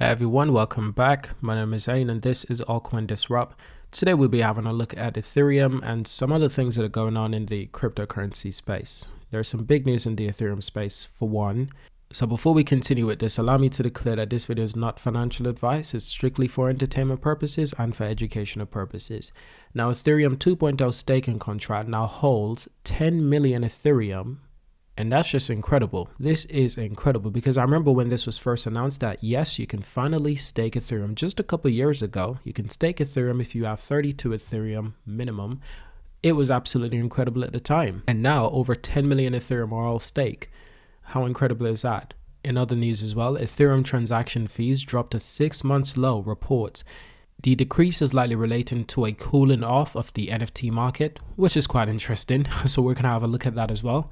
Hey everyone, welcome back. My name is Ayn and this is Altcoin Disrupt. Today we'll be having a look at Ethereum and some other things that are going on in the cryptocurrency space. There's some big news in the Ethereum space for one. So before we continue with this, allow me to declare that this video is not financial advice. It's strictly for entertainment purposes and for educational purposes. Now Ethereum 2.0 staking contract now holds 10 million Ethereum. And that's just incredible. This is incredible because I remember when this was first announced that yes, you can finally stake Ethereum. Just a couple years ago, you can stake Ethereum if you have 32 Ethereum minimum. It was absolutely incredible at the time. And now over 10 million Ethereum are all stake. How incredible is that? In other news as well, Ethereum transaction fees dropped to 6 months low, reports. The decrease is likely relating to a cooling off of the NFT market, which is quite interesting. So we're going to have a look at that as well.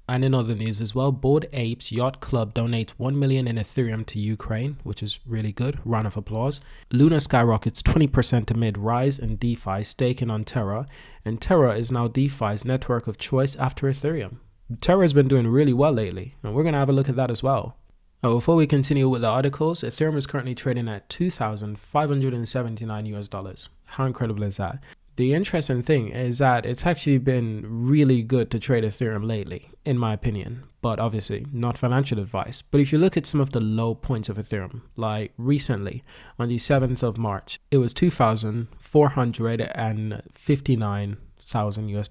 And in other news as well, Bored Apes Yacht Club donates 1 million in Ethereum to Ukraine, which is really good. Round of applause. Luna skyrockets 20% amid rise in DeFi staking on Terra, and Terra is now DeFi's network of choice after Ethereum. Terra has been doing really well lately, and we're going to have a look at that as well. Now, before we continue with the articles, Ethereum is currently trading at $2,579 US. How incredible is that? The interesting thing is that it's actually been really good to trade Ethereum lately, in my opinion, but obviously not financial advice. But if you look at some of the low points of Ethereum, like recently on the 7th of March, it was $2,459,000 US.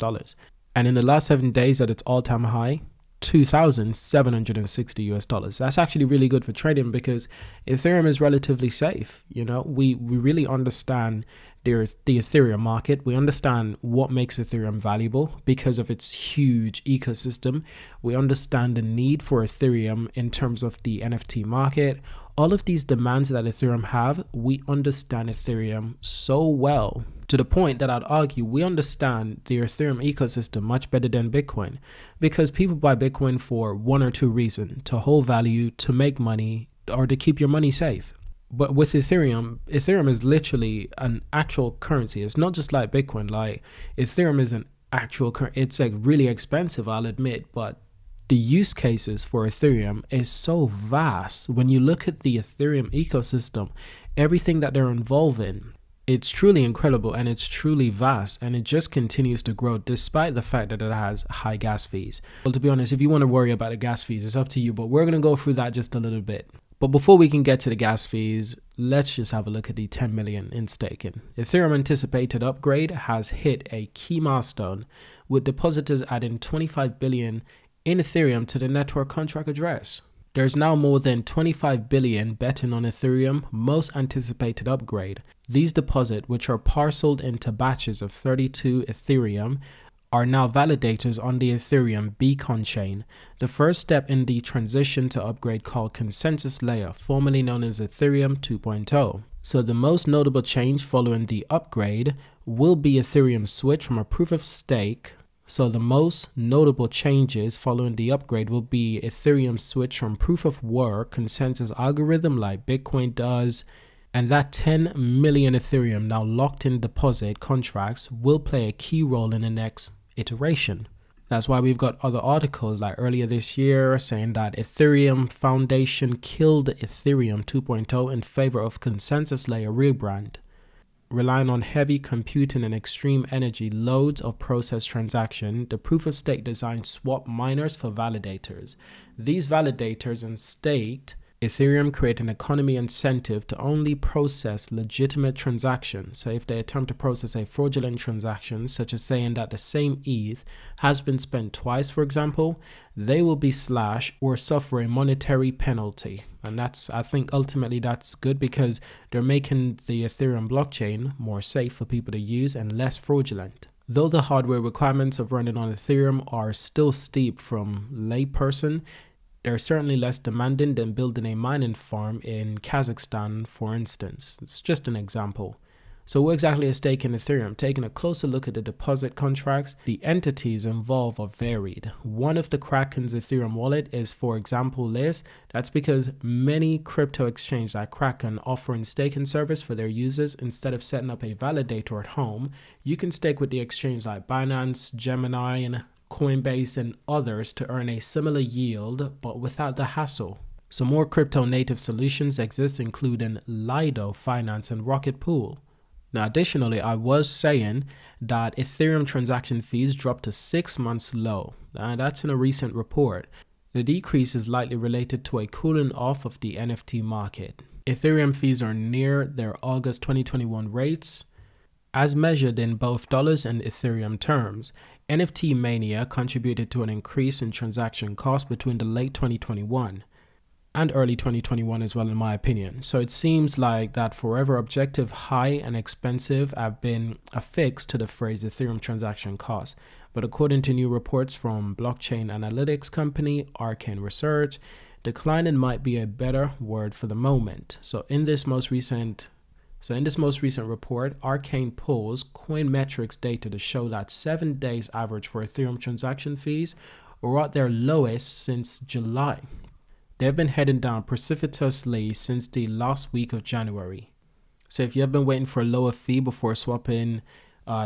And in the last 7 days at its all-time high, $2,760 US. That's actually really good for trading because Ethereum is relatively safe. You know, we really understand the Ethereum market. We understand what makes Ethereum valuable because of its huge ecosystem. We understand the need for Ethereum in terms of the NFT market. All of these demands that Ethereum have, we understand Ethereum so well to the point that I'd argue we understand the Ethereum ecosystem much better than Bitcoin, because people buy Bitcoin for one or two reasons: to hold value, to make money, or to keep your money safe. But with Ethereum, Ethereum is literally an actual currency. It's not just like Bitcoin. Like Ethereum is an actual currency. It's like really expensive, I'll admit, but the use cases for Ethereum is so vast. When you look at the Ethereum ecosystem, everything that they're involved in, it's truly incredible and it's truly vast, and it just continues to grow despite the fact that it has high gas fees. Well, to be honest, if you want to worry about the gas fees, it's up to you, but we're going to go through that just a little bit. But before we can get to the gas fees, let's just have a look at the 10 million in staking. Ethereum anticipated upgrade has hit a key milestone, with depositors adding 25 billion in Ethereum to the network contract address. There's now more than 25 billion betting on Ethereum most anticipated upgrade. These deposits, which are parceled into batches of 32 Ethereum, are now validators on the Ethereum Beacon Chain, the first step in the transition to upgrade called Consensus Layer, formerly known as Ethereum 2.0. So the most notable change following the upgrade will be Ethereum's switch from a proof of stake. So the most notable changes following the upgrade will be Ethereum's switch from proof of work consensus algorithm like Bitcoin does, and that 10 million Ethereum now locked in deposit contracts will play a key role in the next iteration. That's why we've got other articles like earlier this year saying that Ethereum Foundation killed Ethereum 2.0 in favor of consensus layer rebrand, relying on heavy computing and extreme energy loads of process transaction. The proof of stake design swap miners for validators. These validators and staked Ethereum create an economy incentive to only process legitimate transactions. So if they attempt to process a fraudulent transaction, such as saying that the same ETH has been spent twice, for example, they will be slashed or suffer a monetary penalty. And that's, I think ultimately that's good because they're making the Ethereum blockchain more safe for people to use and less fraudulent. Though the hardware requirements of running on Ethereum are still steep from layperson, they're certainly less demanding than building a mining farm in Kazakhstan, for instance. It's just an example. So what exactly is staking Ethereum? Taking a closer look at the deposit contracts, the entities involved are varied. One of the Kraken's Ethereum wallet is, for example, Liz. That's because many crypto exchanges like Kraken offering staking service for their users. Instead of setting up a validator at home, you can stake with the exchange like Binance, Gemini, and Coinbase and others to earn a similar yield but without the hassle. So more crypto native solutions exist, including Lido, Finance, and Rocket Pool. Now, additionally, I was saying that Ethereum transaction fees dropped to 6 months low. That's in a recent report. The decrease is likely related to a cooling off of the NFT market. Ethereum fees are near their August 2021 rates, as measured in both dollars and Ethereum terms. NFT mania contributed to an increase in transaction costs between the late 2021 and early 2021 as well, in my opinion. So it seems like that forever objective high and expensive have been affixed to the phrase Ethereum transaction costs. But according to new reports from blockchain analytics company Arcane Research, declining might be a better word for the moment. So in this most recent report, Arcane pulls Coinmetrics data to show that 7 days average for Ethereum transaction fees were at their lowest since July. They've been heading down precipitously since the last week of January. So if you have been waiting for a lower fee before swapping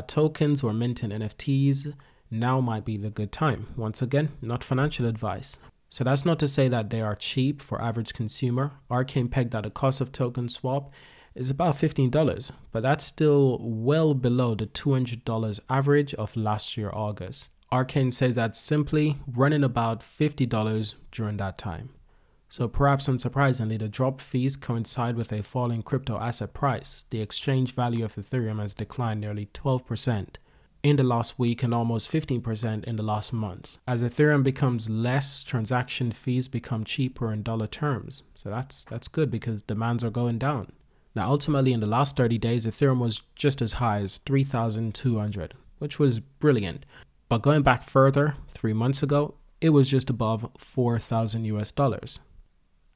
tokens or minting NFTs, now might be the good time. Once again, not financial advice. So that's not to say that they are cheap for average consumer. Arcane pegged that the cost of token swap is about $15, but that's still well below the $200 average of last year August. Arcane says that's simply running about $50 during that time. So perhaps unsurprisingly, the drop fees coincide with a fall in crypto asset price. The exchange value of Ethereum has declined nearly 12% in the last week and almost 15% in the last month. As Ethereum becomes less, transaction fees become cheaper in dollar terms. So that's good because demands are going down. Now, ultimately, in the last 30 days, Ethereum was just as high as 3,200, which was brilliant. But going back further, 3 months ago, it was just above 4,000 US dollars.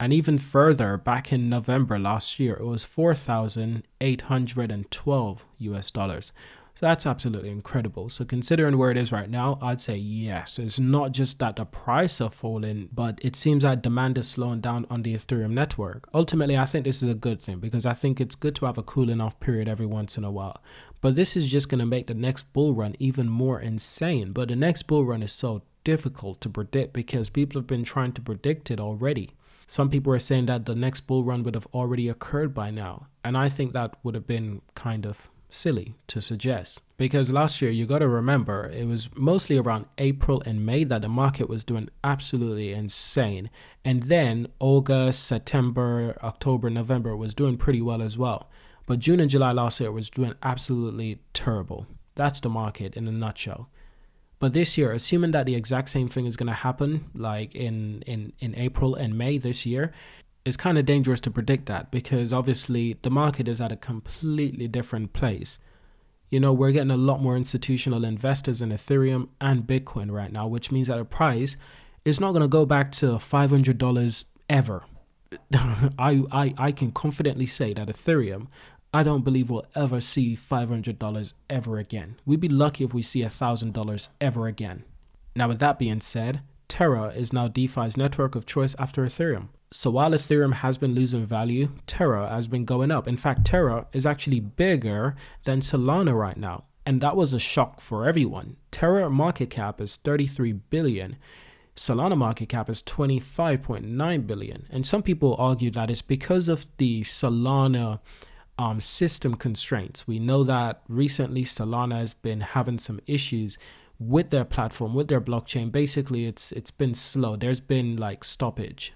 And even further, back in November last year, it was 4,812 US dollars. So that's absolutely incredible. So considering where it is right now, I'd say yes. It's not just that the price are falling, but it seems that demand is slowing down on the Ethereum network. Ultimately, I think this is a good thing because I think it's good to have a cooling off period every once in a while. But this is just going to make the next bull run even more insane. But the next bull run is so difficult to predict because people have been trying to predict it already. Some people are saying that the next bull run would have already occurred by now. And I think that would have been kind of silly to suggest, because last year, you got to remember, it was mostly around April and May that the market was doing absolutely insane. And then August, September, October, November was doing pretty well as well. But June and July last year was doing absolutely terrible. That's the market in a nutshell. But this year, assuming that the exact same thing is going to happen like in April and May this year, it's kind of dangerous to predict that because obviously the market is at a completely different place. You know, we're getting a lot more institutional investors in Ethereum and Bitcoin right now, which means that the price is not going to go back to $500 ever. I can confidently say that Ethereum, I don't believe we'll ever see $500 ever again. We'd be lucky if we see $1,000 ever again. Now, with that being said, Terra is now DeFi's network of choice after Ethereum. So while Ethereum has been losing value, Terra has been going up. In fact, Terra is actually bigger than Solana right now. And that was a shock for everyone. Terra market cap is 33 billion. Solana market cap is 25.9 billion. And some people argue that it's because of the Solana system constraints. We know that recently Solana has been having some issues with their platform, with their blockchain. Basically, it's been slow. There's been like stoppage.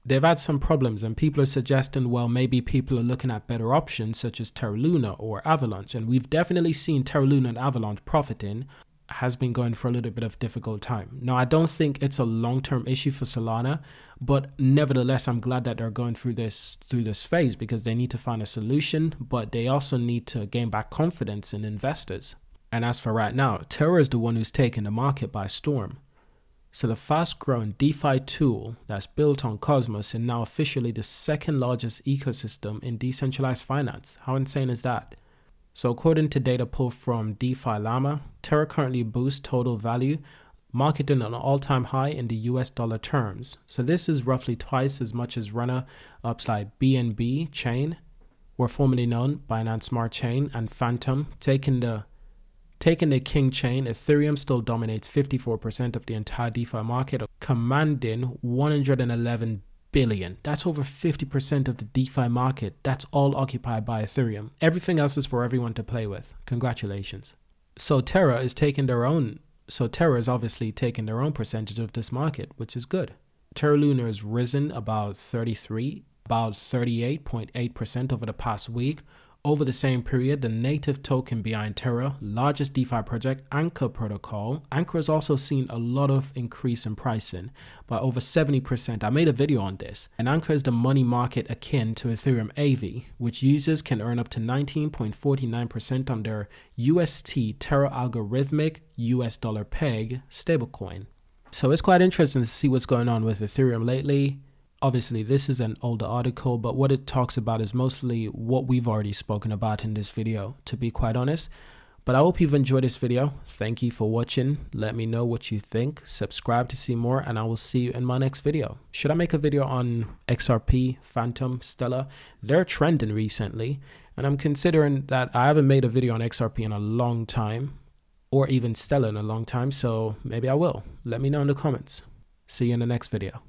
They've had some problems and people are suggesting, well, maybe people are looking at better options such as Terra Luna or Avalanche. And we've definitely seen Terra Luna and Avalanche profiting, has been going for a little bit of difficult time. Now, I don't think it's a long-term issue for Solana, but nevertheless, I'm glad that they're going through this phase because they need to find a solution, but they also need to gain back confidence in investors. And as for right now, Terra is the one who's taken the market by storm. So the fast-growing DeFi tool that's built on Cosmos is now officially the second largest ecosystem in decentralized finance. How insane is that? So according to data pulled from DeFi Llama, Terra currently boosts total value, marketing an all-time high in the US dollar terms. So this is roughly twice as much as runner-ups like BNB Chain, or formerly known Binance Smart Chain, and Phantom. Taking the king chain, Ethereum still dominates 54% of the entire DeFi market, commanding $111 billion. That's over 50% of the DeFi market. That's all occupied by Ethereum. Everything else is for everyone to play with. Congratulations. So Terra is obviously taking their own percentage of this market, which is good. Terra Luna has risen about 38.8% over the past week. Over the same period, the native token behind Terra, largest DeFi project, Anchor Protocol. Anchor has also seen a lot of increase in pricing by over 70%. I made a video on this. And Anchor is the money market akin to Ethereum AV, which users can earn up to 19.49% on their UST Terra algorithmic US dollar peg stablecoin. So it's quite interesting to see what's going on with Ethereum lately. Obviously, this is an older article, but what it talks about is mostly what we've already spoken about in this video, to be quite honest. But I hope you've enjoyed this video. Thank you for watching. Let me know what you think. Subscribe to see more, and I will see you in my next video. Should I make a video on XRP, Phantom, Stellar? They're trending recently, and I'm considering that I haven't made a video on XRP in a long time, or even Stellar in a long time, so maybe I will. Let me know in the comments. See you in the next video.